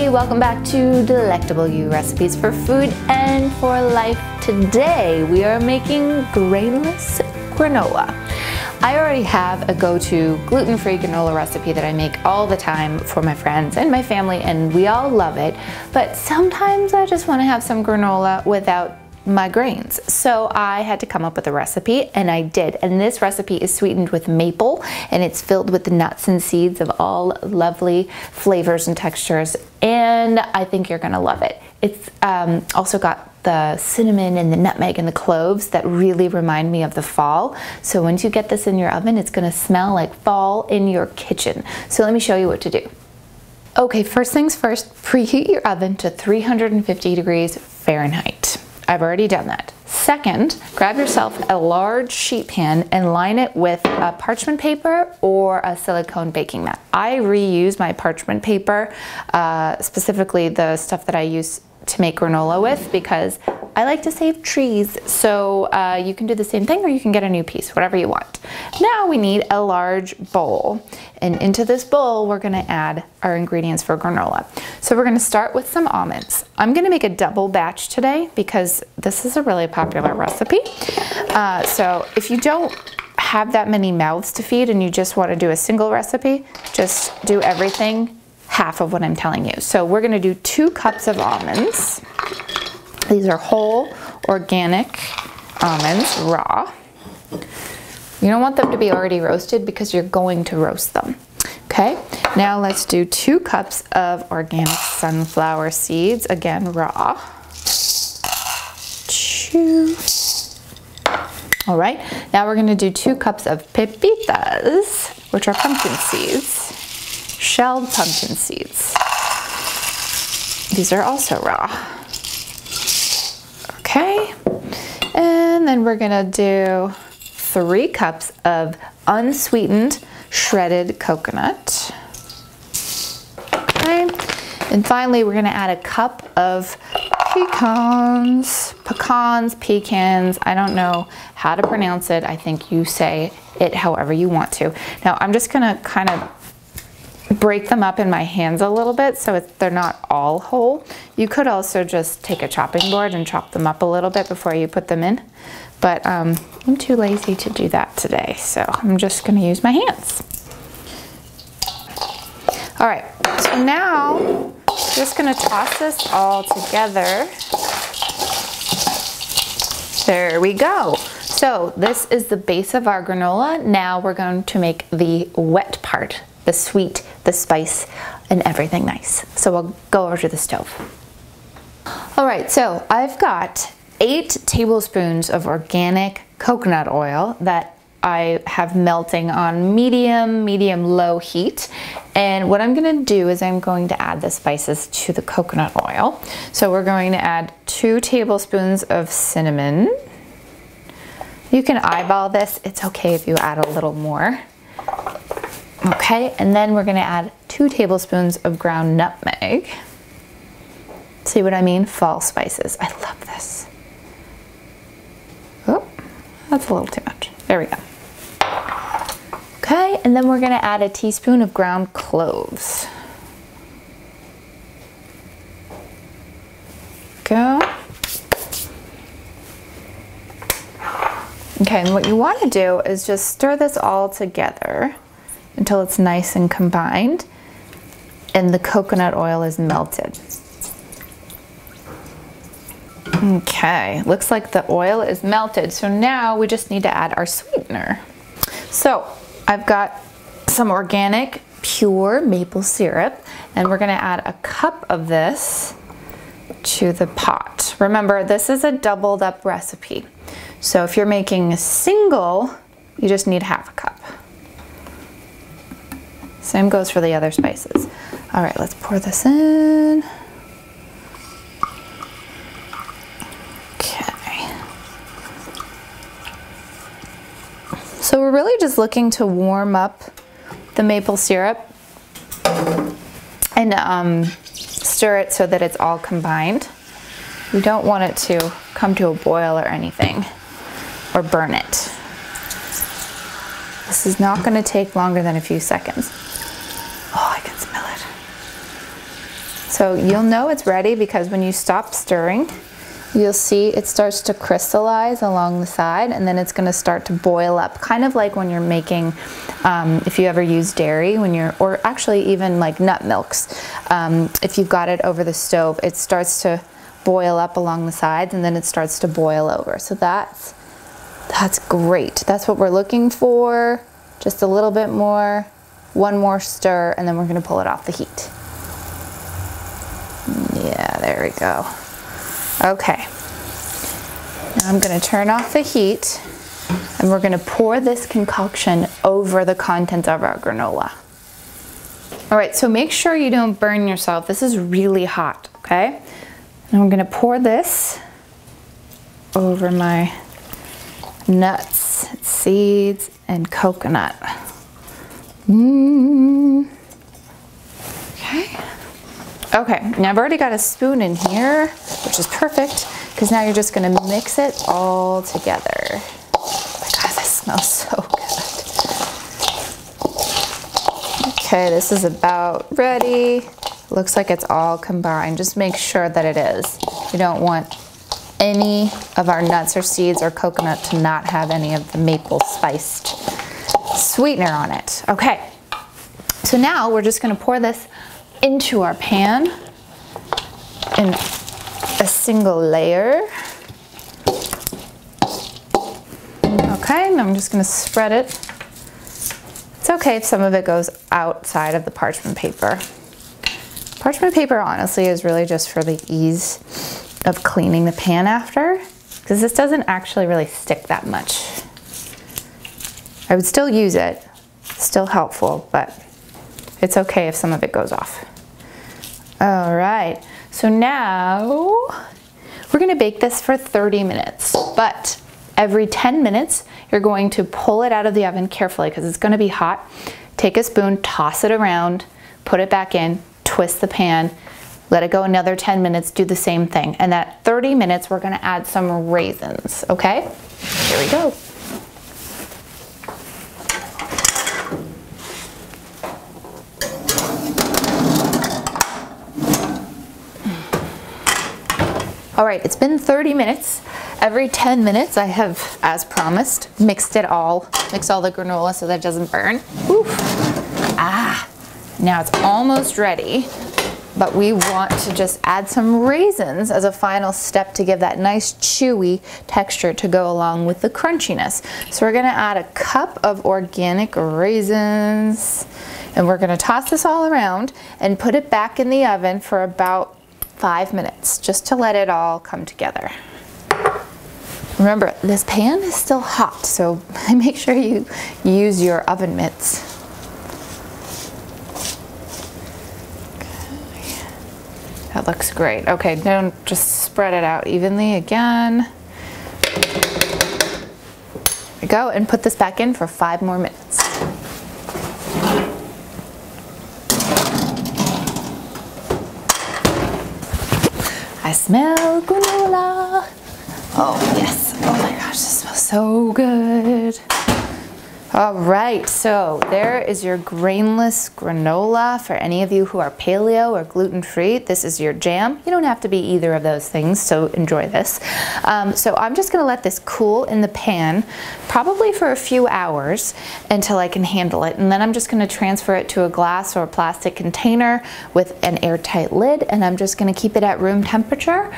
everybody, welcome back to Delectable You Recipes for Food and for Life. Today we are making grainless granola. I already have a go-to gluten-free granola recipe that I make all the time for my friends and my family, and we all love it, but sometimes I just want to have some granola without my grains. So I had to come up with a recipe, and I did. And this recipe is sweetened with maple, and it's filled with the nuts and seeds of all lovely flavors and textures, and I think you're gonna love it. It's also got the cinnamon and the nutmeg and the cloves that really remind me of the fall. So once you get this in your oven, it's gonna smell like fall in your kitchen. So let me show you what to do. Okay, first things first, preheat your oven to 350 degrees Fahrenheit. I've already done that. Second, grab yourself a large sheet pan and line it with a parchment paper or a silicone baking mat. I reuse my parchment paper, specifically the stuff that I use to make granola with, because I like to save trees. So you can do the same thing, or you can get a new piece, whatever you want. Now we need a large bowl, and into this bowl we're gonna add our ingredients for granola. So we're gonna start with some almonds. I'm gonna make a double batch today because this is a really popular recipe. So if you don't have that many mouths to feed and you just wanna do a single recipe, just do everything half of what I'm telling you. So we're gonna do 2 cups of almonds. These are whole, organic almonds, raw. You don't want them to be already roasted because you're going to roast them. Okay, now let's do 2 cups of organic sunflower seeds, again, raw. 2. All right, now we're gonna do 2 cups of pepitas, which are pumpkin seeds. Shelled pumpkin seeds. These are also raw. Okay, and then we're gonna do 3 cups of unsweetened shredded coconut. Okay, and finally we're gonna add a cup of pecans, I don't know how to pronounce it. I think you say it however you want to. Now I'm just gonna kind of break them up in my hands a little bit so they're not all whole. You could also just take a chopping board and chop them up a little bit before you put them in, but I'm too lazy to do that today, so I'm just gonna use my hands. All right, so now I'm just gonna toss this all together. There we go. So this is the base of our granola. Now we're going to make the wet part, the sweet, the spice, and everything nice. So we'll go over to the stove. All right, so I've got 8 tablespoons of organic coconut oil that I have melting on medium-low heat. And what I'm gonna do is I'm going to add the spices to the coconut oil. So we're going to add 2 tablespoons of cinnamon. You can eyeball this. It's okay if you add a little more. Okay, and then we're gonna add 2 tablespoons of ground nutmeg. See what I mean? Fall spices. I love this. Oh, that's a little too much. There we go. Okay, and then we're gonna add a teaspoon of ground cloves. Go. Okay, and what you wanna do is just stir this all together until it's nice and combined and the coconut oil is melted. Okay, looks like the oil is melted. So now we just need to add our sweetener. So I've got some organic pure maple syrup, and we're gonna add a cup of this to the pot. Remember, this is a doubled up recipe. So if you're making a single, you just need half a cup. Same goes for the other spices. All right, let's pour this in. Okay. So we're really just looking to warm up the maple syrup and stir it so that it's all combined. You don't want it to come to a boil or anything or burn it. This is not going to take longer than a few seconds. Oh, I can smell it. So you'll know it's ready because when you stop stirring, you'll see it starts to crystallize along the side, and then it's going to start to boil up, kind of like when you're making, if you ever use dairy, or actually even like nut milks, if you've got it over the stove, it starts to boil up along the sides, and then it starts to boil over. So that's great. That's what we're looking for. Just a little bit more, one more stir, and then we're going to pull it off the heat. Yeah, there we go. Okay, now I'm going to turn off the heat, and we're going to pour this concoction over the contents of our granola. All right, so make sure you don't burn yourself. This is really hot, okay? And I'm going to pour this over my nuts, seeds, and coconut. Okay, now I've already got a spoon in here, which is perfect, because now you're just going to mix it all together. Oh my God, this smells so good. Okay, this is about ready. Looks like it's all combined. Just make sure that it is. We don't want any of our nuts or seeds or coconut to not have any of the maple spiced sweetener on it. Okay, so now we're just going to pour this into our pan in a single layer. Okay, and I'm just going to spread it. It's okay if some of it goes outside of the parchment paper. Parchment paper honestly is really just for the ease of cleaning the pan after, because this doesn't actually really stick that much. I would still use it, still helpful, but it's okay if some of it goes off. All right, so now we're gonna bake this for 30 minutes, but every 10 minutes, you're going to pull it out of the oven carefully because it's gonna be hot. Take a spoon, toss it around, put it back in, twist the pan, let it go another 10 minutes, do the same thing. And at 30 minutes, we're gonna add some raisins, okay? Here we go. All right, it's been 30 minutes. Every 10 minutes, I have, as promised, mixed all the granola so that it doesn't burn. Oof. Ah, now it's almost ready, but we want to just add some raisins as a final step to give that nice chewy texture to go along with the crunchiness. So we're gonna add a cup of organic raisins, and we're gonna toss this all around and put it back in the oven for about 5 minutes, just to let it all come together. Remember, this pan is still hot, so make sure you use your oven mitts. Okay. That looks great. Okay, now just spread it out evenly again. There we go, and put this back in for 5 more minutes. I smell granola. Oh yes, oh my gosh, this smells so good. All right, so there is your grainless granola. For any of you who are paleo or gluten-free, this is your jam. You don't have to be either of those things, so enjoy this. So I'm just gonna let this cool in the pan, probably for a few hours until I can handle it. And then I'm just gonna transfer it to a glass or a plastic container with an airtight lid, and I'm just gonna keep it at room temperature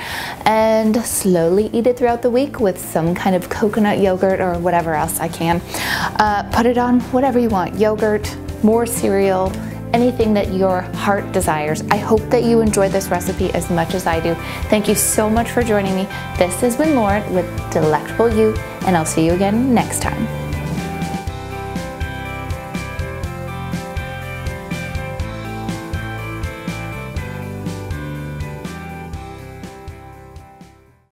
and slowly eat it throughout the week with some kind of coconut yogurt or whatever else I can. Put it on whatever you want, yogurt, more cereal, anything that your heart desires. I hope that you enjoyed this recipe as much as I do. Thank you so much for joining me. This has been Lauren with Delectable You, and I'll see you again next time.